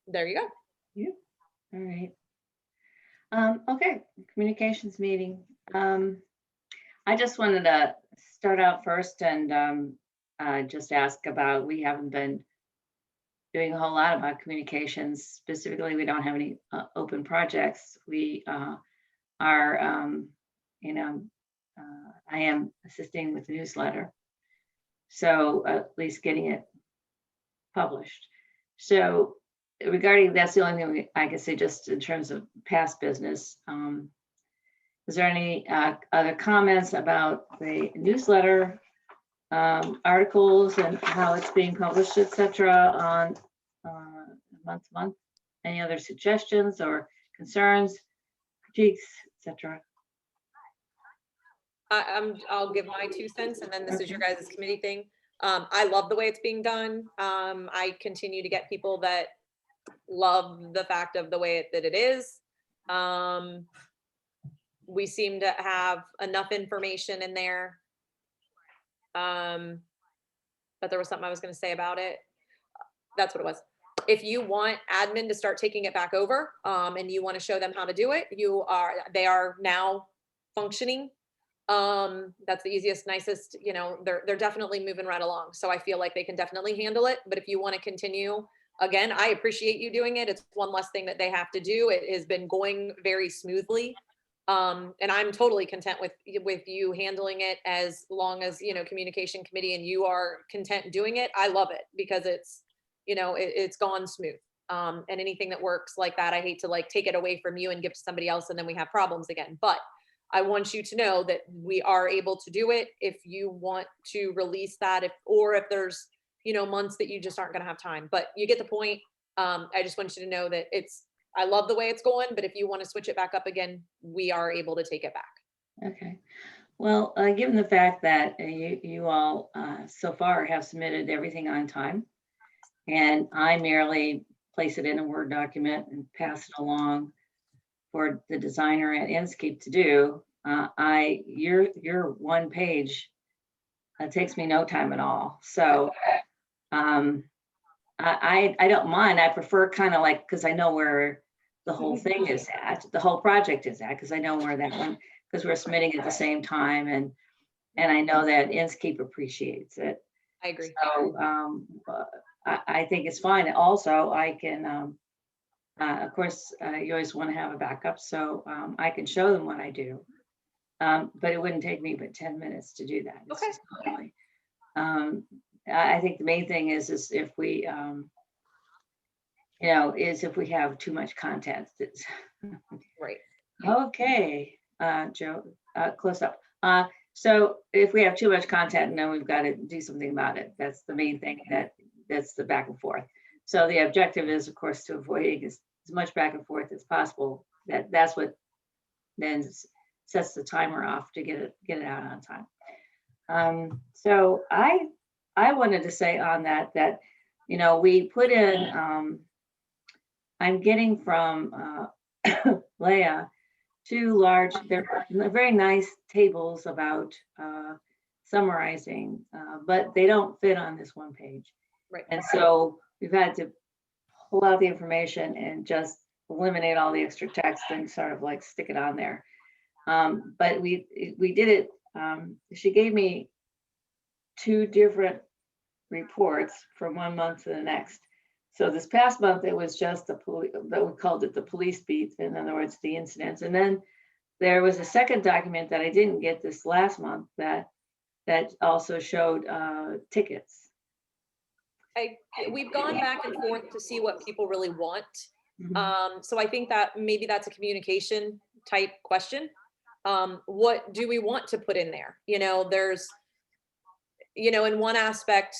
there you go. Yeah. All right. Okay, communications meeting. I just wanted to start out first and just ask about, we haven't been doing a whole lot about communications. Specifically, we don't have any open projects. We are, you know, I am assisting with the newsletter. So at least getting it published. So regarding, that's the only thing I can say just in terms of past business. Is there any other comments about the newsletter, articles and how it's being published, etc. on month to month? Any other suggestions or concerns, critiques, etc.? I'll give my 2 cents, and then this is your guys' committee thing. I love the way it's being done. I continue to get people that love the fact of the way that it is. We seem to have enough information in there. But there was something I was going to say about it. That's what it was. If you want admin to start taking it back over, and you want to show them how to do it, they are now functioning. That's the easiest, nicest, they're definitely moving right along. So I feel like they can definitely handle it. But if you want to continue, again, I appreciate you doing it. It's one less thing that they have to do. It has been going very smoothly. And I'm totally content with you handling it, as long as, communication committee and you are content doing it. I love it because it's gone smooth. And anything that works like that, I hate to take it away from you and give to somebody else and then we have problems again. But I want you to know that we are able to do it. If you want to release that, or if there's, months that you just aren't going to have time, but you get the point. I just want you to know that I love the way it's going, but if you want to switch it back up again, we are able to take it back. Okay. Well, given the fact that you all so far have submitted everything on time, and I merely place it in a Word document and pass it along for the designer at Enscape to do, your one page takes me no time at all. So I don't mind. I prefer kind of because I know where the whole thing is at, the whole project is at, because I know where that one, because we're submitting at the same time, and I know that Enscape appreciates it. I agree. So I think it's fine. Also, I can, of course, you always want to have a backup, so I can show them what I do. But it wouldn't take me but 10 minutes to do that. It's Okay. just really, I think the main thing is if we, is if we have too much content. Right. Okay, Joe, close up. So if we have too much content, then we've got to do something about it. That's the main thing. That's the back and forth. So the objective is, of course, to avoid as much back and forth as possible. That's what then sets the timer off to get it out on time. So I wanted to say on that we put in. I'm getting from Leah 2 large. They're very nice tables about summarizing, but they don't fit on this one page. Right. And so we've had to pull out the information and just eliminate all the extra text and sort of stick it on there. But we did it. She gave me 2 different reports from one month to the next. So this past month, it was just that we called it the police beat. In other words, the incidents. And then there was a second document that I didn't get this last month that also showed tickets. We've gone back and forth to see what people really want. Mhm. So I think that maybe that's a communication type question. What do we want to put in there? There's, in one aspect,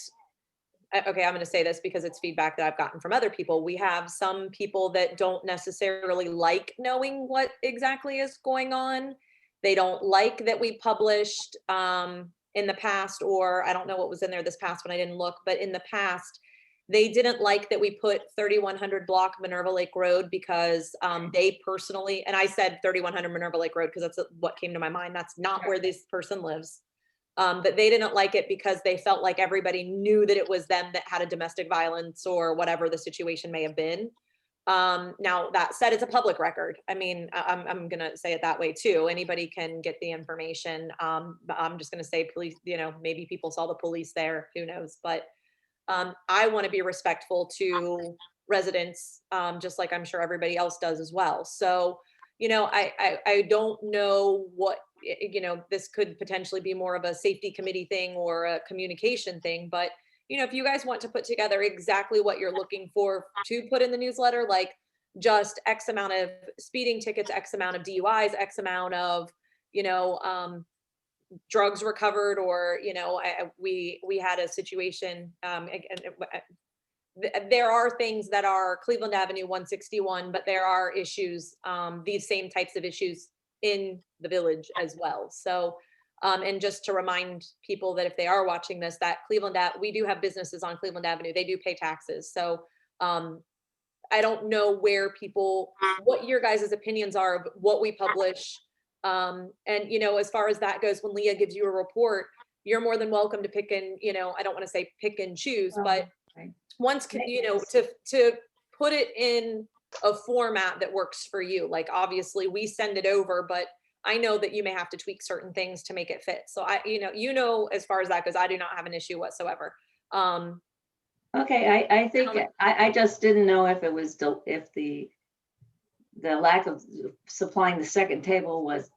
okay, I'm going to say this because it's feedback that I've gotten from other people. We have some people that don't necessarily like knowing what exactly is going on. They don't like that we published in the past, or I don't know what was in there this past when I didn't look, but in the past, they didn't like that we put 3100 block Minerva Lake Road because they personally, and I said 3100 Minerva Lake Road because that's what came to my mind. That's not where this person lives. But they didn't like it because they felt like everybody knew that it was them that had a domestic violence or whatever the situation may have been. Now that said, it's a public record. I mean, I'm gonna say it that way too. Anybody can get the information. But I'm just gonna say police, maybe people saw the police there, who knows? But I want to be respectful to residents, just like I'm sure everybody else does as well. So, I don't know what, this could potentially be more of a safety committee thing or a communication thing, but if you guys want to put together exactly what you're looking for to put in the newsletter, like just X amount of speeding tickets, X amount of DUIs, X amount of, you know, drugs recovered, or we had a situation, there are things that are Cleveland Avenue 161, but there are issues, these same types of issues in the village as well. So, and just to remind people that if they are watching this, that we do have businesses on Cleveland Avenue. They do pay taxes. So, I don't know what your guys' opinions are of what we publish. And, as far as that goes, when Leah gives you a report, you're more than welcome to pick and, I don't want to say pick and choose, but Right. to put it in a format that works for you. Like, obviously we send it over, but I know that you may have to tweak certain things to make it fit. So as far as that goes, I do not have an issue whatsoever. Okay, I think, I just didn't know if it was, if the lack of supplying the second table was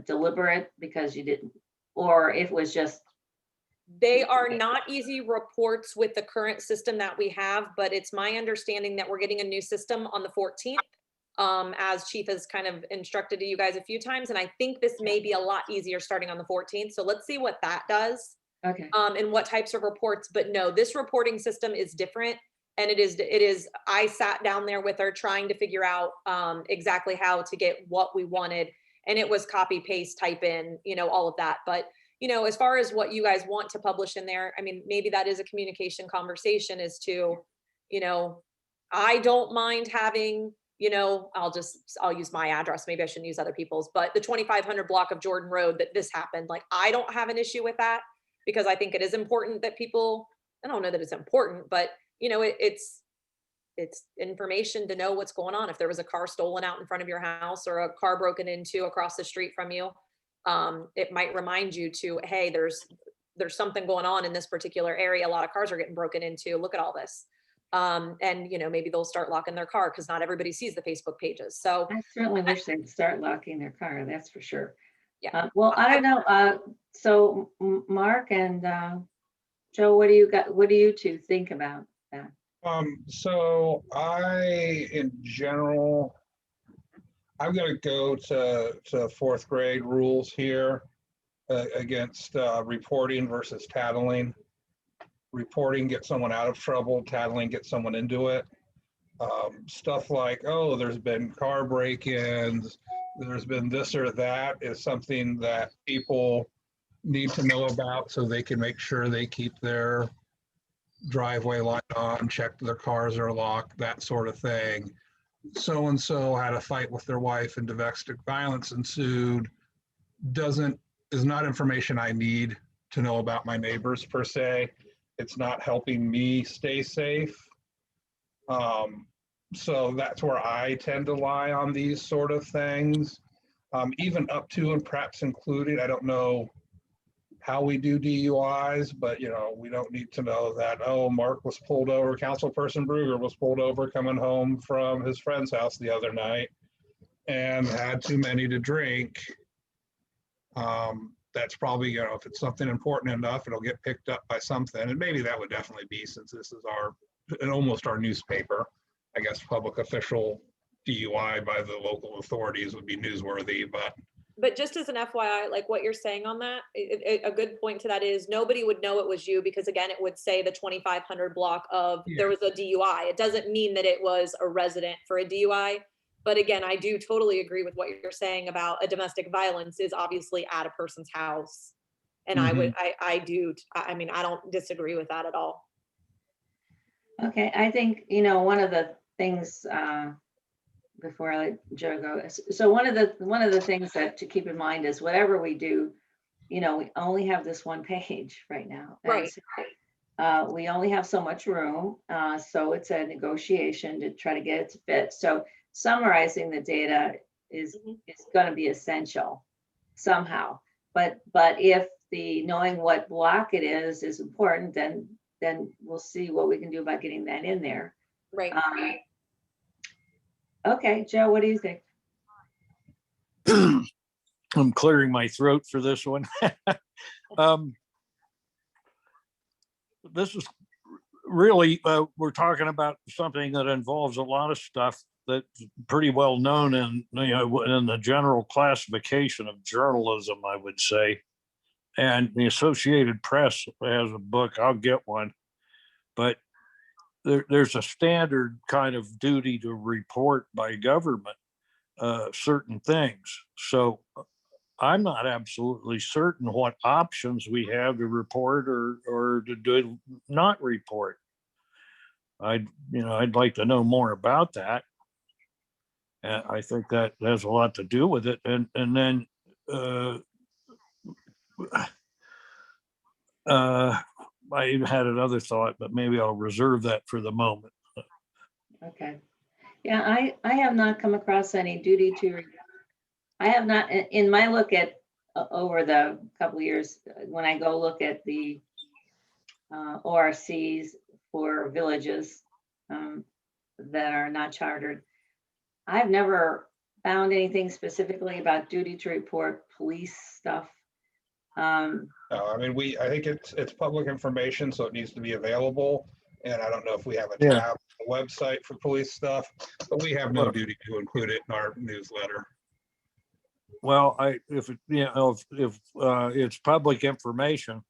deliberate because you didn't, or if it was just. They are not easy reports with the current system that we have, but it's my understanding that we're getting a new system on the 14th, as Chief has kind of instructed you guys a few times. And I think this may be a lot easier starting on the 14th. So let's see what that does. Okay. And what types of reports. But no, this reporting system is different. And it is, I sat down there with her trying to figure out exactly how to get what we wanted. And it was copy, paste, type in, all of that. But as far as what you guys want to publish in there, I mean, maybe that is a communication conversation as to, I don't mind having, I'll use my address. Maybe I shouldn't use other people's, but the 2500 block of Jordan Road that this happened, like, I don't have an issue with that, because I think it is important that people, I don't know that it's important, but it's information to know what's going on. If there was a car stolen out in front of your house or a car broken into across the street from you, it might remind you to, hey, there's something going on in this particular area. A lot of cars are getting broken into. Look at all this. And maybe they'll start locking their car because not everybody sees the Facebook pages. So I certainly wish they'd start locking their car, that's for sure. Yeah. Well, I don't know. So Mark and Joe, what do you two think about that? So in general, I'm going to go to fourth grade rules here against reporting versus tattling. Reporting gets someone out of trouble, tattling gets someone into it. Stuff like, oh, there's been car break-ins, there's been this or that, is something that people need to know about so they can make sure they keep their driveway light on, check their cars are locked, that sort of thing. So-and-so had a fight with their wife and domestic violence ensued is not information I need to know about my neighbors per se. It's not helping me stay safe. So that's where I tend to lie on these sort of things, even up to and perhaps including, I don't know how we do DUIs, but we don't need to know that, oh, Mark was pulled over, Councilperson Bruger was pulled over coming home from his friend's house the other night and had too many to drink. That's probably, if it's something important enough, it'll get picked up by something. And maybe that would definitely be, since this is almost our newspaper, I guess public official DUI by the local authorities would be newsworthy, But just as an FYI, like what you're saying on that, a good point to that is nobody would know it was you, because again, it would say the 2500 block of there was a DUI. It doesn't mean that it was a resident for a DUI. But again, I do totally agree with what you're saying about a domestic violence is obviously at a person's house. And I don't disagree with that at all. Okay, I think, one of the things, before I let Joe go, so one of the things that to keep in mind is whatever we do, we only have this one page right now. And Right. so We only have so much room, so it's a negotiation to try to get it to fit. So summarizing the data is Mhm. going to be essential somehow. But if the knowing what block it is important, then we'll see what we can do about getting that in there. Right. Okay, Joe, what do you think? I'm clearing my throat for this one. Um, This is really, we're talking about something that involves a lot of stuff that's pretty well known in, in the general classification of journalism, I would say. And the Associated Press has a book, I'll get one. But there's a standard kind of duty to report by government certain things. So I'm not absolutely certain what options we have to report or to do not report. I'd like to know more about that. And I think that has a lot to do with it. And then I had another thought, but maybe I'll reserve that for the moment. Okay. Yeah, I have not come across any duty to, I have not, in my look at, over the couple of years, when I go look at the ORCs for villages that are not chartered, I've never found anything specifically about duty to report police stuff. No, I mean, I think it's public information, so it needs to be available. And I don't know if we have a Yeah. tab, a website for police stuff, but we have no Well- duty to include it in our newsletter. Well, if it's public information,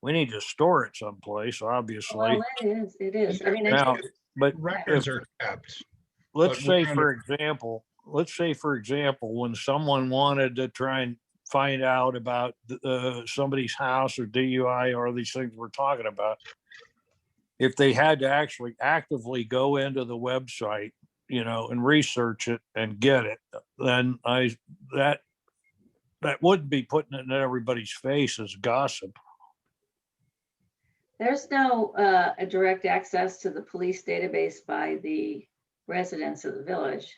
we need to store it someplace, obviously. Well, it is. I mean, Now, but Records if, are kept. let's but say, we're for example, when someone wanted to try and find out about somebody's house or DUI or these things we're talking about, if they had to actually actively go into the website, and research it and get it, then that wouldn't be putting it in everybody's face as gossip. there's no a direct access to the police database by the residents of the village.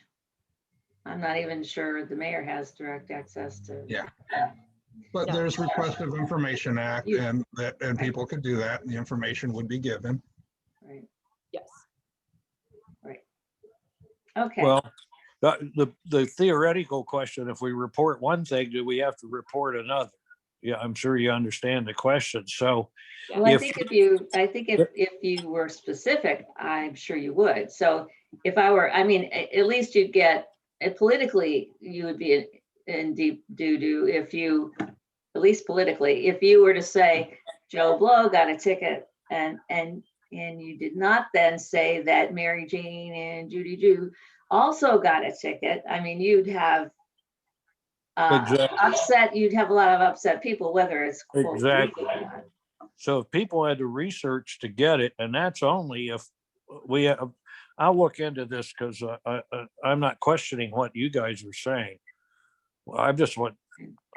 I'm not even sure the mayor has direct access to. Yeah. But No. there's Request of Information Act Yeah. and people could do that and the information would be given. Right. Yes. Okay. Well, the theoretical question, if we report one thing, do we have to report another? Yeah, I'm sure you understand the question. So Well, I if- think if you were specific, I'm sure you would. So if I were, I mean, at least you'd get, politically, you would be in deep doo-doo if you, at least politically, if you were to say Joe Blow got a ticket and you did not then say that Mary Jane and Judy Jew also got a ticket, I mean, you'd have Exactly. you'd have a lot of upset people, whether it's quote Exactly. legal or not. So if people had to research to get it, and that's only if we have, I'll look into this because I'm not questioning what you guys are saying. Well, I just want,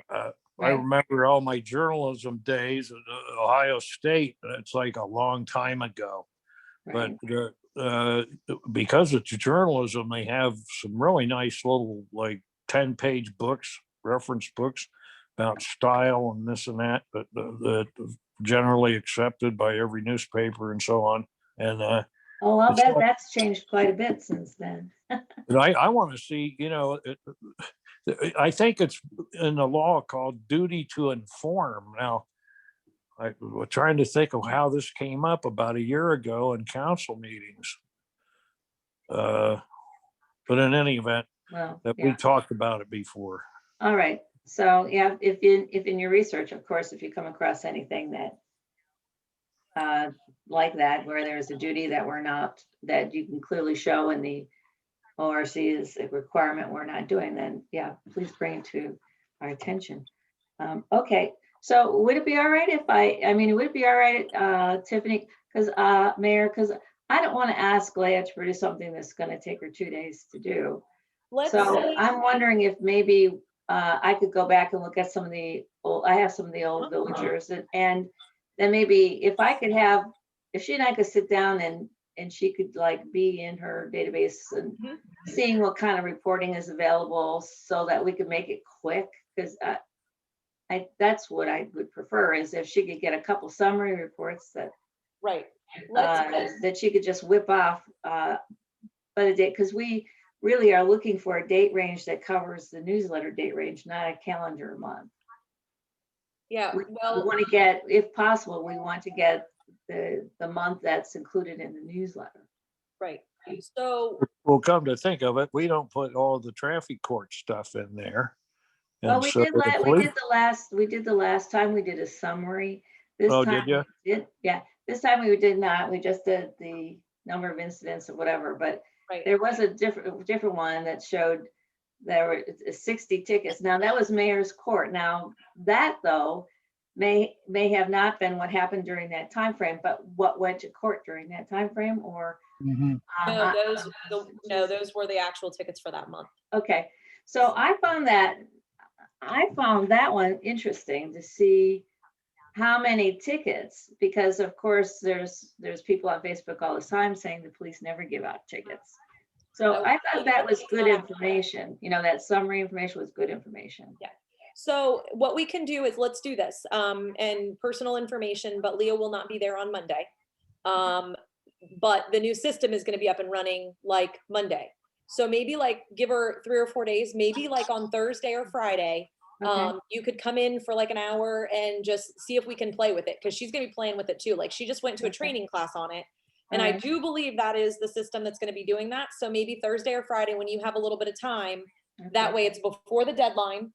I Right. remember all my journalism days at Ohio State. It's like a long time ago. But Right. because it's journalism, they have some really nice little like 10-page books, reference books about style and this and that, that generally accepted by every newspaper and so on. And Oh, I'll it's bet like- that's changed quite a bit since then. I want to see, I think it's in the law called duty to inform. Now, I was trying to think of how this came up about a year ago in council meetings. But in any event, Well, that we yeah, talked about it before. all right. So, yeah, if in your research, of course, if you come across anything that like that, where there's a duty that we're not, that you can clearly show in the ORC is a requirement we're not doing, then yeah, please bring it to our attention. Okay, so would it be all right if would it be all right, Tiffany, because Mayor, because I don't want to ask Leah to produce something that's going to take her 2 days to do. So I'm wondering if maybe I could go back and look at some of the old, I have some of the old villagers and then maybe if I could have if she and I could sit down and she could like be in her database and Mhm. seeing what kind of reporting is available so that we could make it quick, because that's what I would prefer, is if she could get a couple summary reports that Right. Let's, that she could just whip off by the date, because we really are looking for a date range that covers the newsletter date range, not a calendar month. yeah, We well, want to get, if possible, we want to get the month that's included in the newsletter. right. So, Well, come to think of it, we don't put all the traffic court stuff in there. Well, And we so did, the police, we did the last time, we did a summary. This Oh, time did ya? we did, yeah, this time we did not, we just did the number of incidents or whatever, but right, there was a different one that showed there were 60 tickets. Now, that was mayor's court. Now, that though, may have not been what happened during that time frame, but what went to court during that time frame, or Mhm. no, those were the actual tickets for that month. okay, so I found that one interesting to see how many tickets, because of course there's people on Facebook all the time saying the police never give out tickets. So I will I tell thought you that that was it's good not- information, that summary information was good information. Yeah. So what we can do is, let's do this, and personal information, but Leo will not be there on Monday. But the new system is gonna be up and running like Monday. So maybe like give her 3 or 4 days, maybe like on Thursday or Friday, Okay, you could come in for like an hour and just see if we can play with it, because she's gonna be playing with it too. Like, she just went to a Okay. training class on it. And I Alright. do believe that is the system that's gonna be doing that. So maybe Thursday or Friday, when you have a little bit of time, that okay. way it's before the deadline,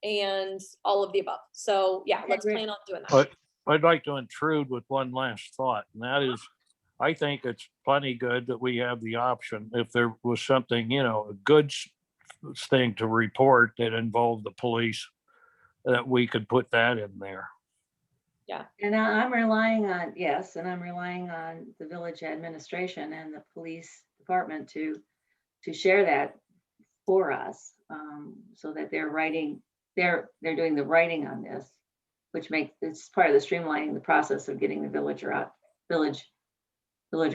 and all of the above. So yeah, Okay, let's great. plan on doing that. But I'd like to intrude with one last thought, and that is, I think it's plenty good that we have the option, if there was something, a good thing to report that involved the police, that we could put that in there. And I'm relying on, yes, and I'm relying on the village administration and the police department to share that for us, so that they're doing the writing on this, which it's part of the streamlining the process of getting the villager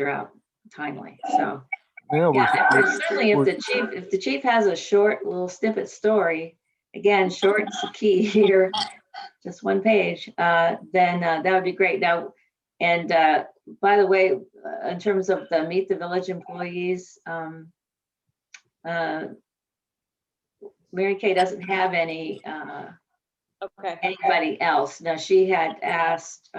out timely. So, Yeah, yeah, we- and certainly if the chief has a short little snippet story, again, short is the key here, just one page, then that would be great. Now, and by the way, in terms of the Meet the Village employees, Mary Kay doesn't have Okay. anybody else. Now, she'd asked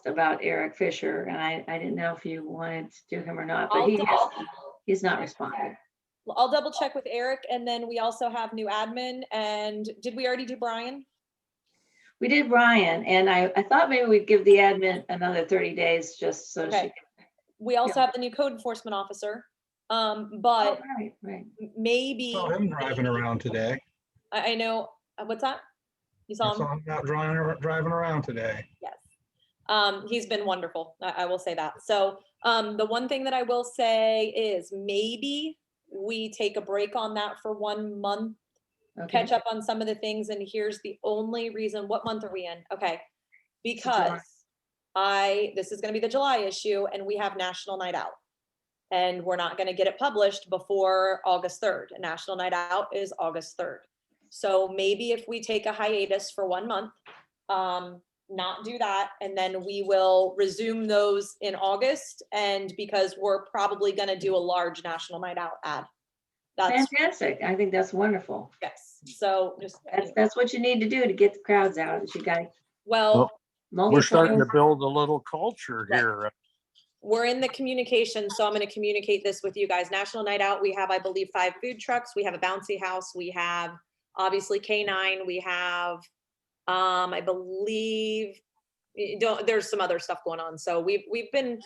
about Eric Fisher, and I didn't know if you wanted to do him or not, but he's not responded. I'll double check with Eric, and then we also have new admin. And did we already do Brian? We did Brian, and I thought maybe we'd give the admin another 30 days just so she. Okay. We also have the new code enforcement officer. But Right. maybe, Saw him driving around today. I know, what's that? You I saw him? saw him out driving around today. Yes. He's been wonderful. I will say that. So, the one thing that I will say is maybe we take a break on that for 1 month, Okay. catch up on some of the things. And here's the only reason. What month are we in? Okay. July. Because this is gonna be the July issue, and we have National Night Out. And we're not gonna get it published before August 3rd. National Night Out is August 3rd. So maybe if we take a hiatus for 1 month, not do that, and then we will resume those in August. And because we're probably gonna do a large National Night Out ad. That's, Fantastic. I think that's wonderful. yes, so just, That's what you need to do to get the crowds out, is you got well, We're starting to multi. build a little culture Right. here. we're in the communication, so I'm gonna communicate this with you guys. National Night Out, we have, I believe, 5 food trucks, we have a bouncy house, we have obviously K9, we have, I believe, there's some other stuff going on. So we've been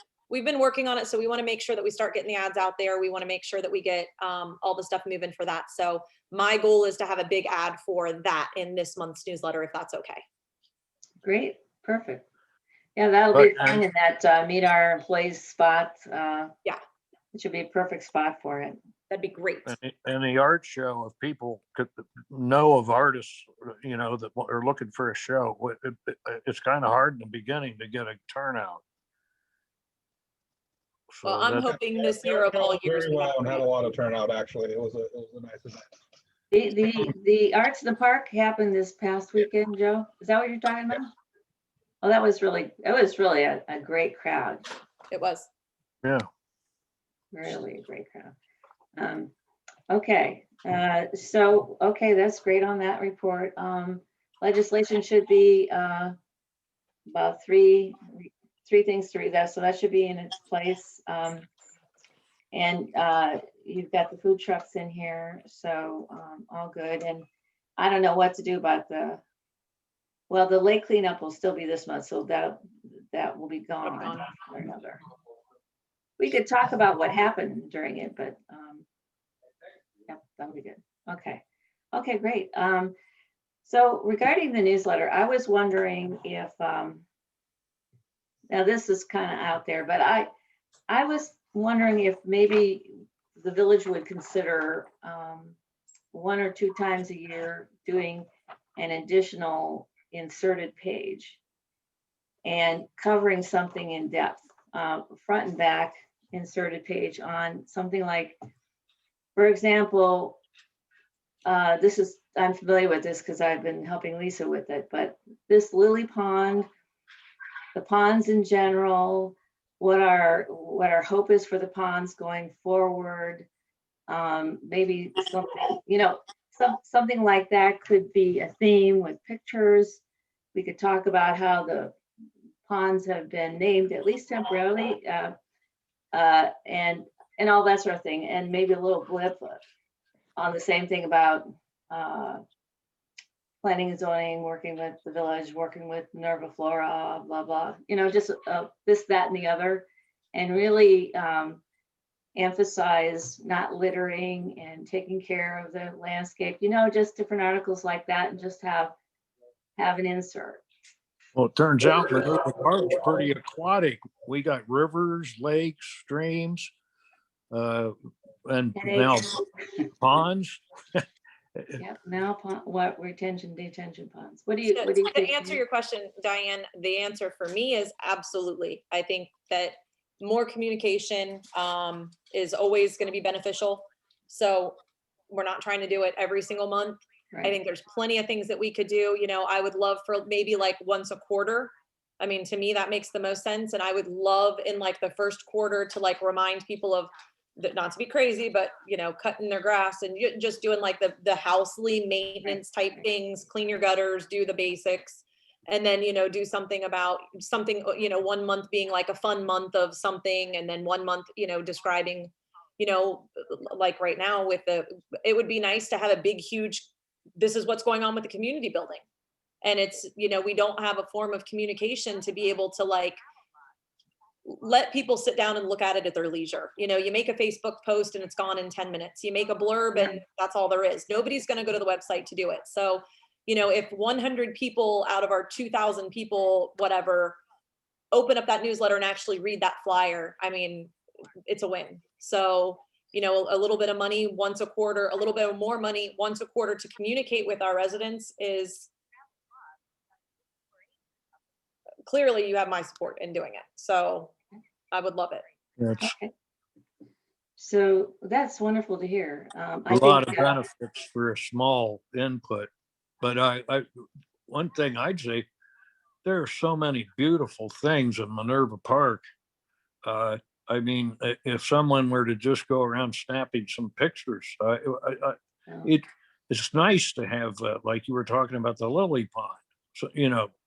working on it. So we want to make sure that we start getting the ads out there. We want to make sure that we get all the stuff moving for that. So my goal is to have a big ad for that in this month's newsletter, if that's okay. Great, perfect. Yeah, that'll be fine in that meet our employees spot. Yeah. It should be a perfect spot for it. That'd be great. And the art show, if people could know of artists, that are looking for a show, it's kind of hard in the beginning to get a turnout. So Well, I'm that's- hoping this year of all years. Very well, and had a lot of turnout, actually. It was a nice event. The Arts in the Park happened this past weekend, Joe. Is that what you're talking about? Oh, it was really a great crowd. It was. Yeah. Really a great crowd. Okay, okay, that's great on that report. Legislation should be about three things to read that, so that should be in its place. And you've got the food trucks in here, so all good. And I don't know what to do about the lake cleanup will still be this month, so that will be gone or another. We could talk about what happened during it, but yeah, that'll be good. Okay, great. So regarding the newsletter, I was wondering if now this is kind of out there, but I was wondering if maybe the village would consider 1 or 2 times a year doing an additional inserted page and covering something in depth, front and back inserted page on something like, for example, I'm familiar with this because I've been helping Lisa with it, but this lily pond, the ponds in general, what our hope is for the ponds going forward, maybe something, something like that could be a theme with pictures. We could talk about how the ponds have been named, at least temporarily, and all that sort of thing, and maybe a little blip on the same thing about planning and zoning, working with the village, working with Minerva Flora, blah, blah, just this, that, and the other, and really emphasize not littering and taking care of the landscape, just different articles like that, and just have an insert. Well, it turns out Minerva Park's pretty aquatic. We got rivers, lakes, streams, and now ponds. Yeah, now what retention, detention ponds? What do you To think? answer your question, Diane, the answer for me is absolutely. I think that more communication is always going to be beneficial. So we're not trying to do it every single month. Right. I think there's plenty of things that we could do. I would love for maybe like once a quarter. I mean, to me, that makes the most sense. And I would love in like the first quarter to like remind people of that, not to be crazy, but cutting their grass and just doing like the housely maintenance type things, clean your gutters, do the basics. And then, do something about something, 1 month being like a fun month of something. And then 1 month, describing, like right now it would be nice to have a big, huge, this is what's going on with the community building. And it's, we don't have a form of communication to be able to like, let people sit down and look at it at their leisure. You make a Facebook post and it's gone in 10 minutes. You make a blurb and that's all there is. Nobody's going to go to the website to do it. So, if 100 people out of our 2,000 people, whatever, open up that newsletter and actually read that flyer, I mean, it's a win. So, a little bit of money once a quarter, a little bit more money once a quarter to communicate with our residents is clearly you have my support in doing it. So I would love it. That's Okay. So that's wonderful to hear. a lot of benefits for a small input. But one thing I'd say, there are so many beautiful things in Minerva Park. I mean, if someone were to just go around snapping some pictures, it's nice to have, like you were talking about the lily pond. So,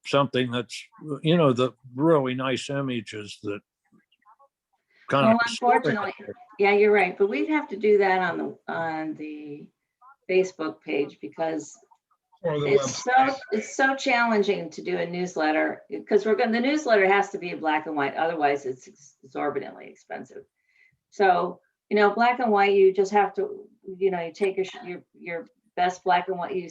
something that's, the really nice images that kind Well, of. unfortunately, yeah, you're right. But we'd have to do that on the Facebook page because Or the it's so challenging to do a newsletter because the newsletter has to be in black and white. Otherwise, it's exorbitantly expensive. So, black and white, you just have to, you take your best black and white. You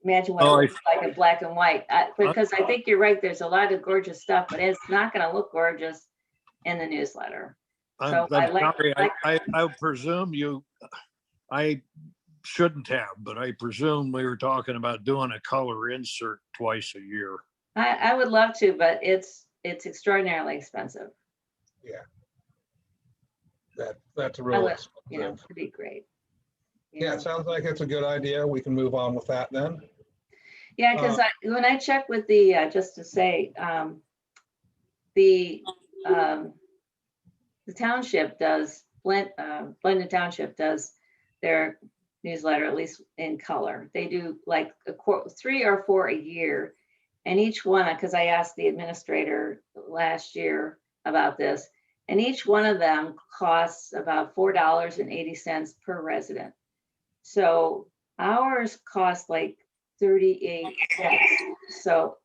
imagine what it looks like in black and white. Because I think you're right. There's a lot of gorgeous stuff, but it's not going to look gorgeous in the newsletter. I'm sorry. I presume you I shouldn't have, but I presume we were talking about doing a color insert twice a year. I would love to, but it's extraordinarily expensive. That's a I real would, you know, expensive. it'd be great. you Yeah, know. it sounds like it's a good idea. We can move on with that then. Yeah, because when I checked with the, just to say, the township does, Blended Township does their newsletter, at least in color. They do like 3 or 4 a year. And each one, because I asked the administrator last year about this, and each one of them costs about $4.80 per resident. So ours cost like 38 cents. So,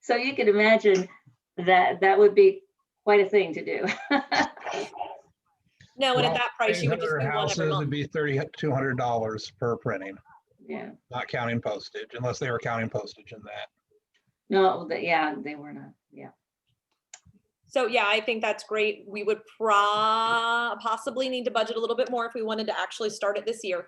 so you can imagine that would be quite a thing to do. No, and at Well, that price, you would just 800 do one every houses would month. be $3,200 per printing, Yeah, not counting postage, unless they were counting postage in that. no, yeah, they were not, yeah. So yeah, I think that's great. We would possibly need to budget a little bit more if we wanted to actually start it this year.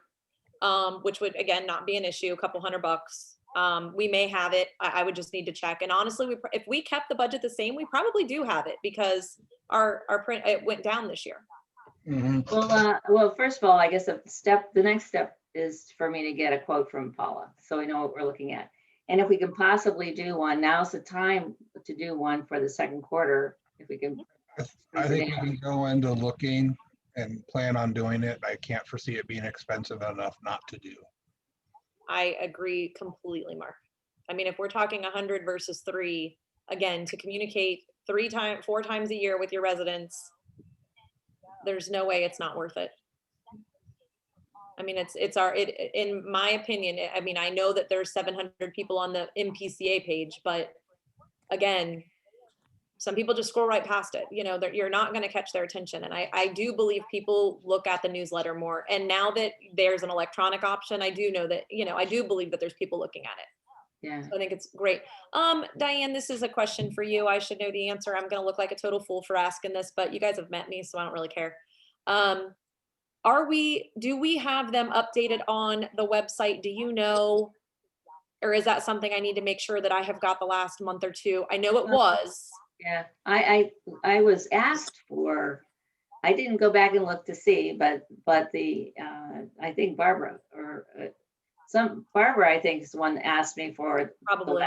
Which would, again, not be an issue, a couple $100. We may have it. I would just need to check. And honestly, if we kept the budget the same, we probably do have it because our print, it went down this year. Mhm. Well, first of all, I guess the next step is for me to get a quote from Paula, so we know what we're looking at. And if we can possibly do one, now's the time to do one for the second quarter, if we can. I think we can go into looking and plan on doing it. I can't foresee it being expensive enough not to do. I agree completely, Mark. I mean, if we're talking 100 versus 3, again, to communicate 4 times a year with your residents, there's no way it's not worth it. I mean, in my opinion, I mean, I know that there's 700 people on the MPCA page, but again, some people just scroll right past it, you know, that you're not going to catch their attention. And I do believe people look at the newsletter more. And now that there's an electronic option, I do know that, you know, I do believe that there's people looking at it. Yeah, So I think it's great. Diane, this is a question for you. I should know the answer. I'm going to look like a total fool for asking this, but you guys have met me, so I don't really care. Do we have them updated on the website? Do you know? Or is that something I need to make sure that I have got the last month or two? I know it was. yeah, I was asked for, I didn't go back and look to see, but the, I think Barbara Barbara, I think is the one that asked me for. Probably.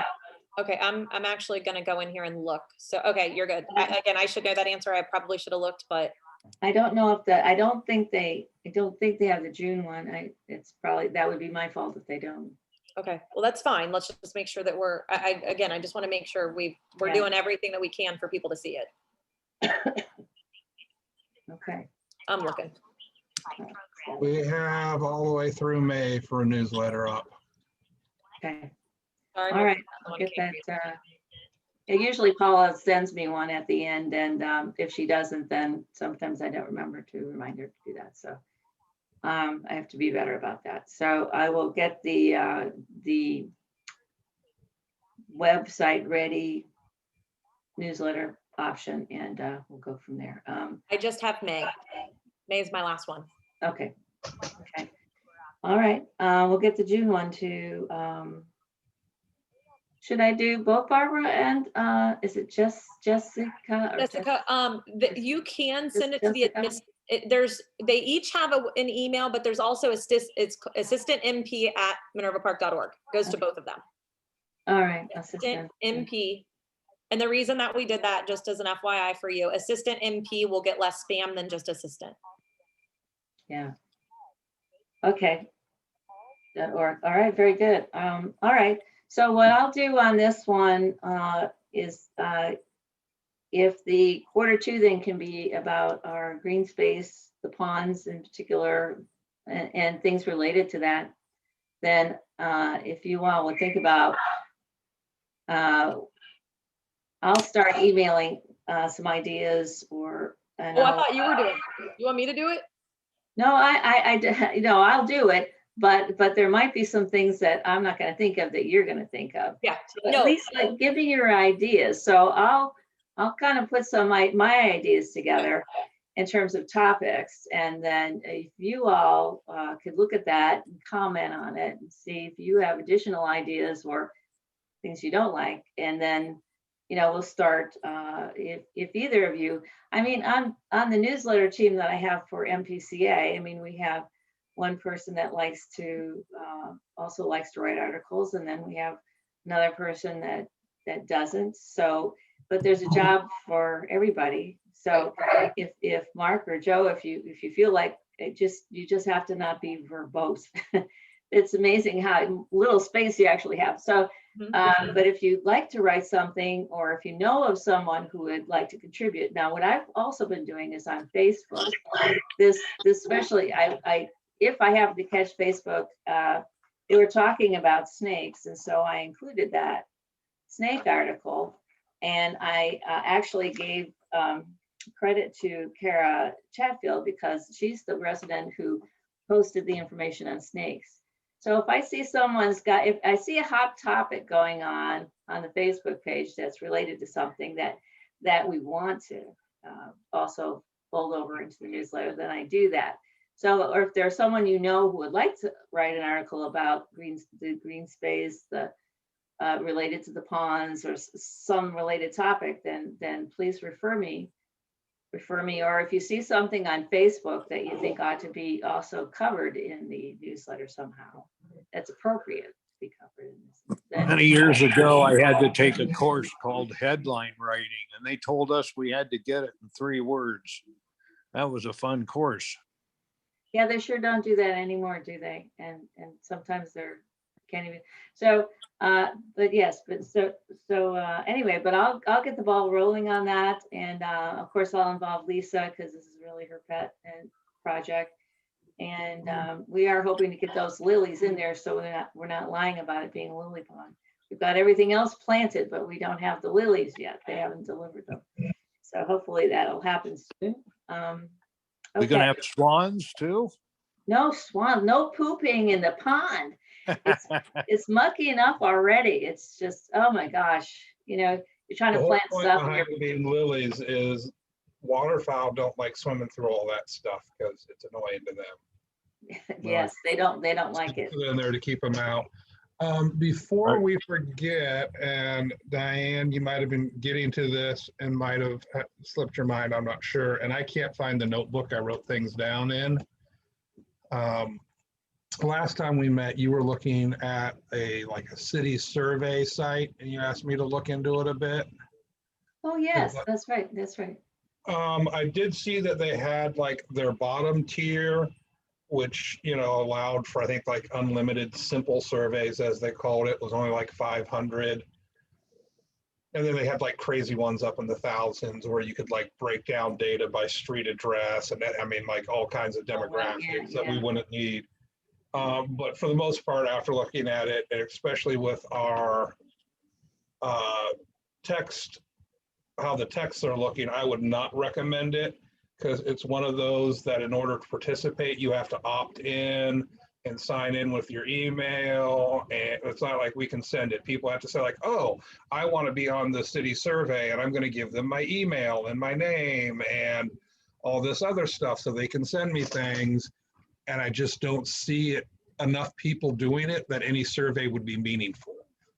Okay, I'm actually gonna go in here and look. So, okay, you're good. Again, I should know that answer. I probably should have looked, but I don't know if I don't think they have the June one. It's probably, that would be my fault if they don't. okay, well, that's fine. Let's just make sure that again, I just want to make sure we're Yeah. doing everything that we can for people to see it. Okay. I'm looking. We have all the way through May for a newsletter up. Okay. Sorry, All right, my I'll phone get came that. Usually Paula sends me one at the end, and if she doesn't, then sometimes I don't remember to remind her to do that. So I have to be better about that. So I will get the website ready newsletter option, and we'll go from there. I just have May. May is my last one. Okay. Okay. All right. We'll get the June one to. Should I do both Barbara and is it just Jessica? Or Jessica, you can send it to the Jessica? they each have an email, but there's also it's assistant MP at minervapark.org. Goes to both of them. All right. Assistant Assistant. MP. And the reason that we did that, just as an FYI for you, assistant MP will get less spam than just assistant. Yeah. Okay. .org. All right. Very good. All right. So what I'll do on this one is if the Q2 then can be about our green space, the ponds in particular, and things related to that, then if you all would think about, I'll start emailing some ideas or. Oh, I thought you were doing it. You want me to do it? No, I'll do it. But there might be some things that I'm not going to think of that you're going to think of. Yeah. So No. at least like give me your ideas. So I'll kind of put some my ideas together, in terms of topics. And then if you all could look at that and comment on it and see if you have additional ideas or things you don't like. And then, we'll start, if either of you, I mean, on the newsletter team that I have for MPCA, I mean, we have one person that likes to, also likes to write articles. And then we have another person that doesn't. So, but there's a job for everybody. So if Mark or Joe, if you feel like you just have to not be verbose. It's amazing how little space you actually have. So, but if you'd like to write something, or if you know of someone who would like to contribute. Now, what I've also been doing is on Facebook, this especially, if I happen to catch Facebook, they were talking about snakes. And so I included that snake article. And I actually gave credit to Kara Chatfield because she's the resident who posted the information on snakes. So if I see if I see a hot topic going on the Facebook page that's related to something that we want to also fold over into the newsletter, then I do that. So, or if there's someone who would like to write an article about the green space, related to the ponds or some related topic, then please refer me. Or if you see something on Facebook that you think ought to be also covered in the newsletter somehow, that's appropriate to be covered in this. Many years ago, I had to take a course called headline writing, and they told us we had to get it in 3 words. That was a fun course. Yeah, they sure don't do that anymore, do they? And sometimes they're can't even. So, but yes, anyway, but I'll get the ball rolling on that, and of course I'll involve Lisa because this is really her pet and project, and we are hoping to get those lilies in there, so we're not lying about it being a lily pond. We've got everything else planted, but we don't have the lilies yet. They haven't delivered them, so hopefully that'll happen soon. We're gonna have swans too. No swan, no pooping in the pond. It's mucky enough already. It's just, oh my gosh, you're trying to plant stuff. Behind being lilies is waterfowl don't like swimming through all that stuff because it's annoying to them. Yes, they don't like it. In there to keep them out. Before we forget, and Diane, you might have been getting to this and might have slipped your mind, I'm not sure. And I can't find the notebook I wrote things down in. Last time we met, you were looking at a city survey site, and you asked me to look into it a bit. Oh yes, that's right. I did see that they had their bottom tier, which allowed for, I think, unlimited simple surveys, as they called it, was only 500. And then they had crazy ones up in the thousands where you could break down data by street address, and all kinds of demographics that we wouldn't need. But for the most part, after looking at it, and especially with our text, how the texts are looking, I would not recommend it, because it's one of those that in order to participate, you have to opt in and sign in with your email. And it's not like we can send it. People have to say oh, I want to be on the city survey, and I'm going to give them my email and my name and all this other stuff so they can send me things. And I just don't see enough people doing it that any survey would be meaningful.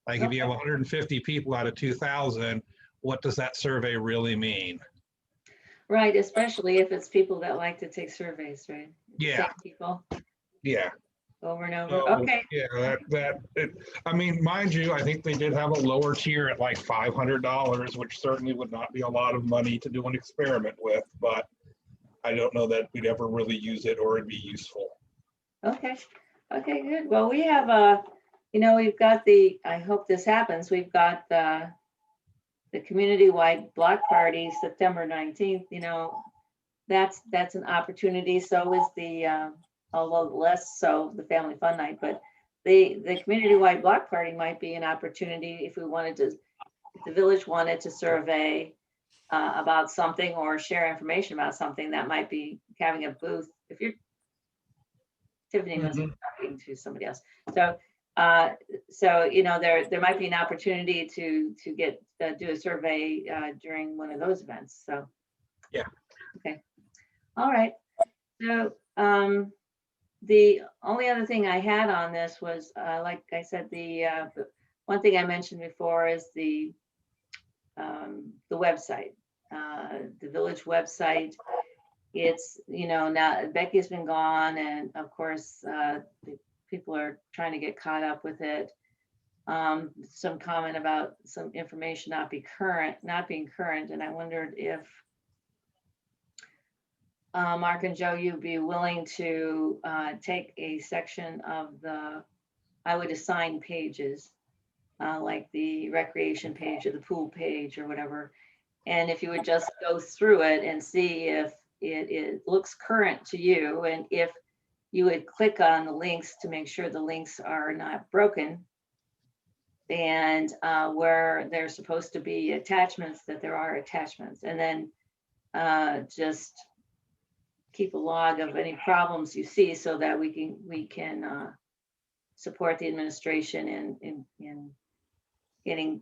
If you have 150 people out of 2,000, what does that survey really mean? Right, especially if it's people that like to take surveys, right? Yeah. Same people. Yeah. Over and over. So, Okay. Yeah, mind you, I think they did have a lower tier at $500, which certainly would not be a lot of money to do an experiment with, but I don't know that we'd ever really use it or it'd be useful. Okay, good. Well, we have we've got I hope this happens. We've got the community-wide block party September 19th. That's an opportunity. So is the although less so the family fun night, but the community-wide block party might be an opportunity if the village wanted to survey about something or share information about something. That might be having a booth. If you're Tiffany must be talking to somebody else. So there might be an opportunity to do a survey during one of those events. So yeah. Okay. All right. So, the only other thing I had on this was, like I said, the one thing I mentioned before is the website, the village website. It's, now Becky's been gone, and of course, the people are trying to get caught up with it. Some comment about some information not being current, and I wondered if Mark and Joe, you'd be willing to take a section of I would assign pages, like the recreation page or the pool page or whatever. And if you would just go through it and see if it looks current to you, and if you would click on the links to make sure the links are not broken, and where there's supposed to be attachments, that there are attachments, and then just keep a log of any problems you see, so that we can support the administration in getting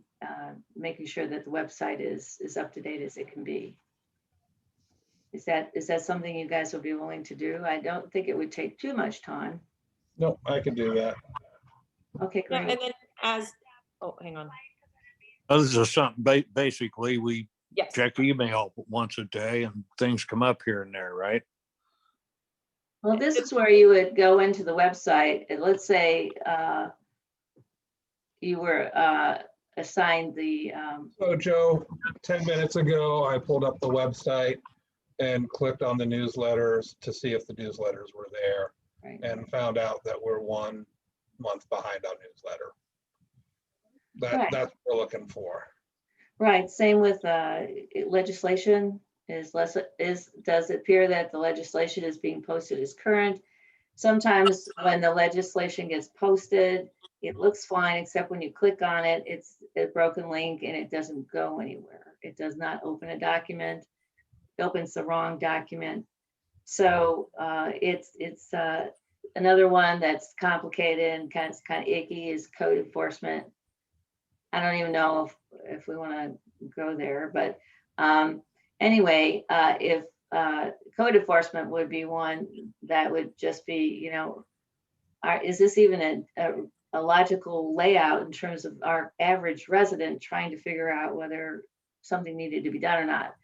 making sure that the website is up to date as it can be. Is that something you guys will be willing to do? I don't think it would take too much time. No, I can do that. Okay, Yeah, great. and then hang on. This is something, basically, we Yes. check email once a day and things come up here and there, right? Well, this is where you would go into the website, and let's say you were assigned the So Joe, 10 minutes ago, I pulled up the website and clicked on the newsletters to see if the newsletters were there, right. and found out that we're 1 month behind on newsletter. Right. That's what we're looking for. Right, same with legislation. Does it appear that the legislation is being posted as current? Sometimes when the legislation gets posted, it looks fine, except when you click on it, it's a broken link and it doesn't go anywhere. It does not open a document. It opens the wrong document. So it's another one that's complicated and kind of icky is code enforcement. I don't even know if we want to go there, but anyway, if code enforcement would be one that would just be, is this even a logical layout in terms of our average resident trying to figure out whether something needed to be done or not?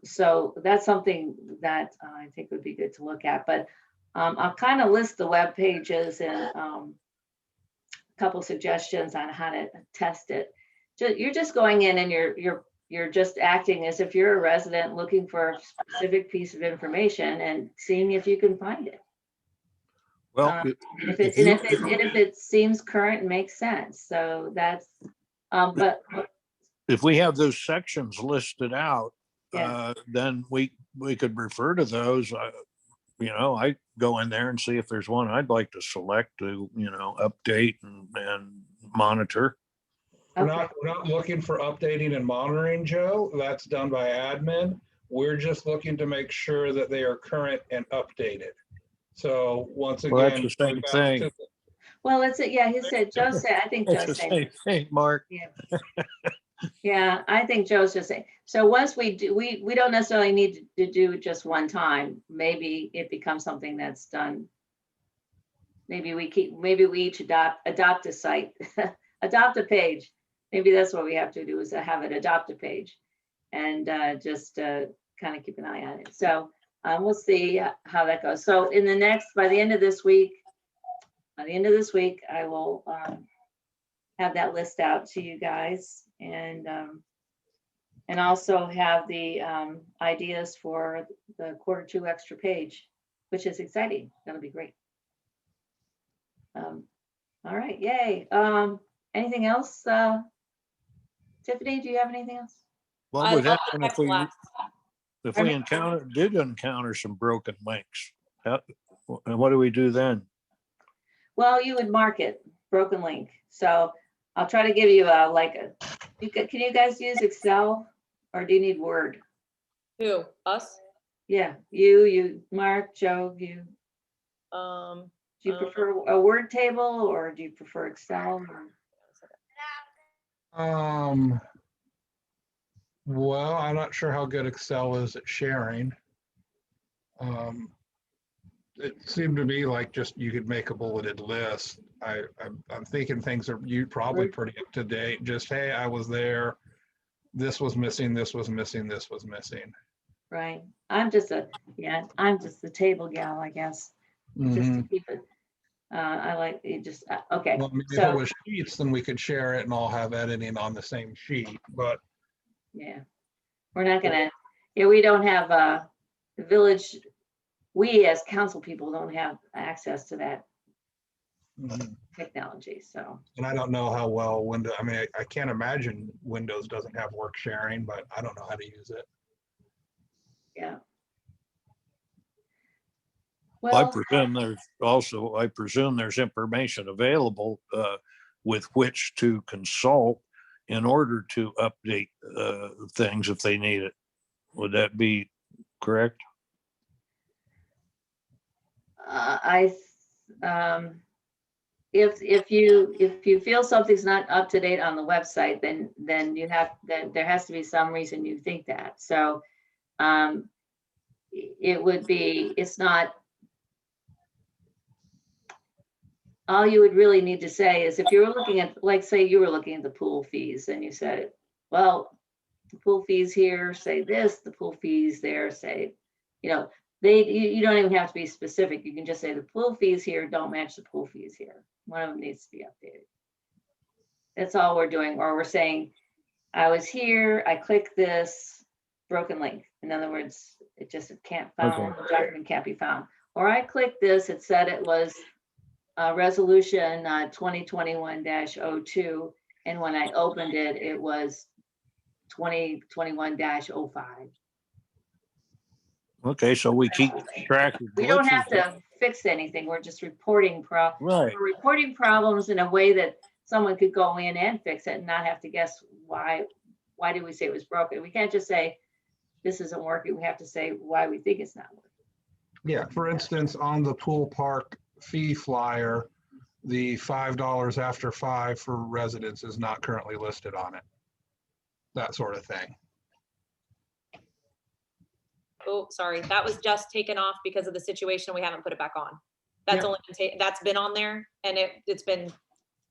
So that's something that I think would be good to look at, but I'll kind of list the web pages and couple suggestions on how to test it. You're just going in and you're just acting as if you're a resident looking for a specific piece of information and seeing if you can find it. Well, If it seems current and makes sense. So that's, but if we have those sections listed out, yeah. then we could refer to those. I go in there and see if there's one I'd like to select to, update and monitor. We're not looking for updating and monitoring, Joe. That's done by admin. We're just looking to make sure that they are current and updated. So once again, Well, that's the same thing. Well, it's yeah. Joe said. I think It's Joe's the saying. same thing, Mark. Yeah. Yeah, I think Joe's just saying. So once we do, we don't necessarily need to do it just one time. Maybe it becomes something that's done. Maybe we each adopt a site, adopt a page. Maybe that's what we have to do, is to have it adopt a page, and just kind of keep an eye on it. So we'll see how that goes. So by the end of this week, I will have that list out to you guys, and also have the ideas for the Q2 extra page, which is exciting. That'll be great. All right, yay. Anything else? Tiffany, do you have anything else? Well, with that, love if we did encounter some broken links, what do we do then? Well, you would mark it broken link. So I'll try to give you can you guys use Excel, or do you need Word? Who? Us? Yeah, you, Mark, Joe, you. Um, Do you prefer a Word table, or do you prefer Excel? Well, I'm not sure how good Excel is at sharing. It seemed to me like just you could make a bulleted list. I'm thinking things are you probably pretty up to date. Just, hey, I was there. This was missing, this was missing, this was missing. Right. I'm just the table gal, I guess, just to Mhm. keep it. I like it just, okay, Well, I mean, if it so, was sheets, then we could share it and all have editing on the same sheet, but yeah. We're not gonna, yeah, we don't have, the village, we as council people don't have access to that mhm. technology, so. And I don't know how well Windows, I mean, I can't imagine Windows doesn't have work sharing, but I don't know how to use it. Yeah. I Well, presume there's information available with which to consult in order to update things if they need it. Would that be correct? if you feel something's not up to date on the website, then there has to be some reason you think that. So it would be, it's not, all you would really need to say is if you were looking at, like, say you were looking at the pool fees and you said, well, the pool fees here say this, the pool fees there say, you don't even have to be specific. You can just say the pool fees here don't match the pool fees here. One of them needs to be updated. That's all we're doing. Or we're saying, I was here, I clicked this, broken link. In other words, it can't found, the document can't be found. Or I clicked this, it said it was resolution 2021-02. And when I opened it, it was 2021-05. Okay, so we keep track of We don't have glitches. to fix anything. We're just reporting Right. we're reporting problems in a way that someone could go in and fix it and not have to guess why did we say it was broken. We can't just say this isn't working. We have to say why we think it's not working. Yeah, for instance, on the pool park fee flyer, the $5 after 5 for residents is not currently listed on it. That sort of thing. Oh, sorry, that was just taken off because of the situation. We haven't put it back on. That's Yeah. only that's been on there and it's been,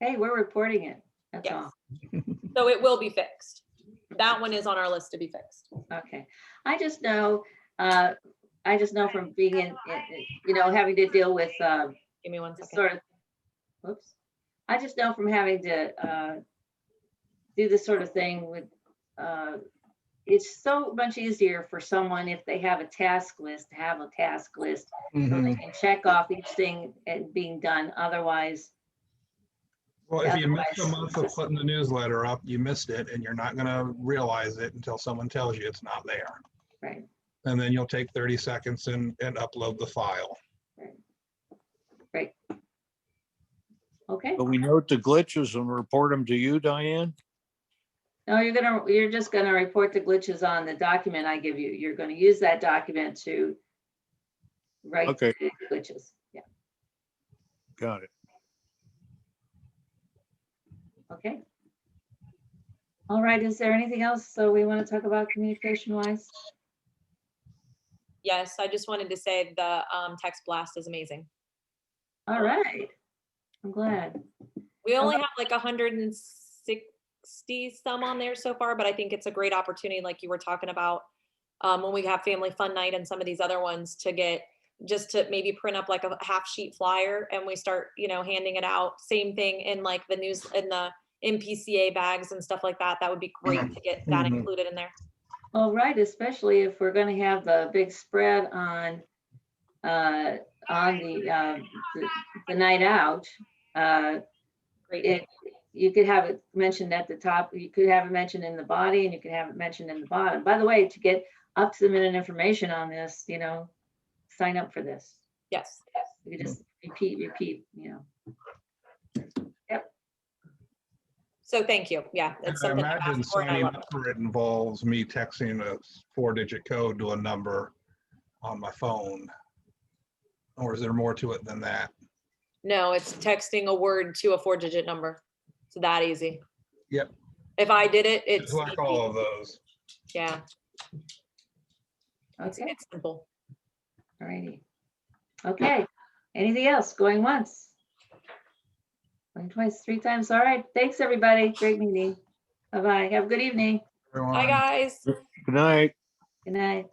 Hey, we're reporting it. That's yes. all. So it will be fixed. That one is on our list to be fixed. Okay. I just know from being in having to deal with Give me 1 this second. sort of, whoops. I just know from having to do this sort of thing with, it's so much easier for someone if they have a task list, to have a task list so they Mhm. can check off each thing and being done. Otherwise, Well, if you missed a Otherwise, month of putting the newsletter up, you missed it, and you're not going to realize it until someone tells you it's not there. right, And then you'll take 30 seconds and upload the file. right. Okay. But we note the glitches and report them to you, Diane? No, you're just gonna report the glitches on the document I give you. You're gonna use that document to write Okay. the glitches. Yeah, Got it. okay. All right, is there anything else so we want to talk about communication wise? Yes, I just wanted to say the text blast is amazing. All right, I'm glad. We only have like 160 some on there so far, but I think it's a great opportunity, like you were talking about, when we have family fun night and some of these other ones, to maybe print up like a half sheet flyer and we start, handing it out. Same thing in like the news, in the MPCA bags and stuff like that. That would be great to get that Mhm. included in there. All right, especially if we're gonna have the big spread on the night out. Great. You could have it mentioned at the top, you could have it mentioned in the body, and you could have it mentioned in the bottom. By the way, to get up to the minute information on this, sign up for this. Yes. You can just repeat, Yep. So thank you. Yeah, it's I something I've imagine asked for and I signing love it. up for it involves me texting a 4-digit code to a number on my phone. Or is there more to it than that? No, it's texting a word to a 4-digit number. It's that easy. Yep. If I did it, It's it's like easy. all of those. Yeah, it's Okay, simple. all All righty. Okay, anything else? Going once? Going twice, three times. All right, thanks, everybody. Great meeting. Bye-bye. Have a good evening. Everyone. Hi, guys. Good night. Good night.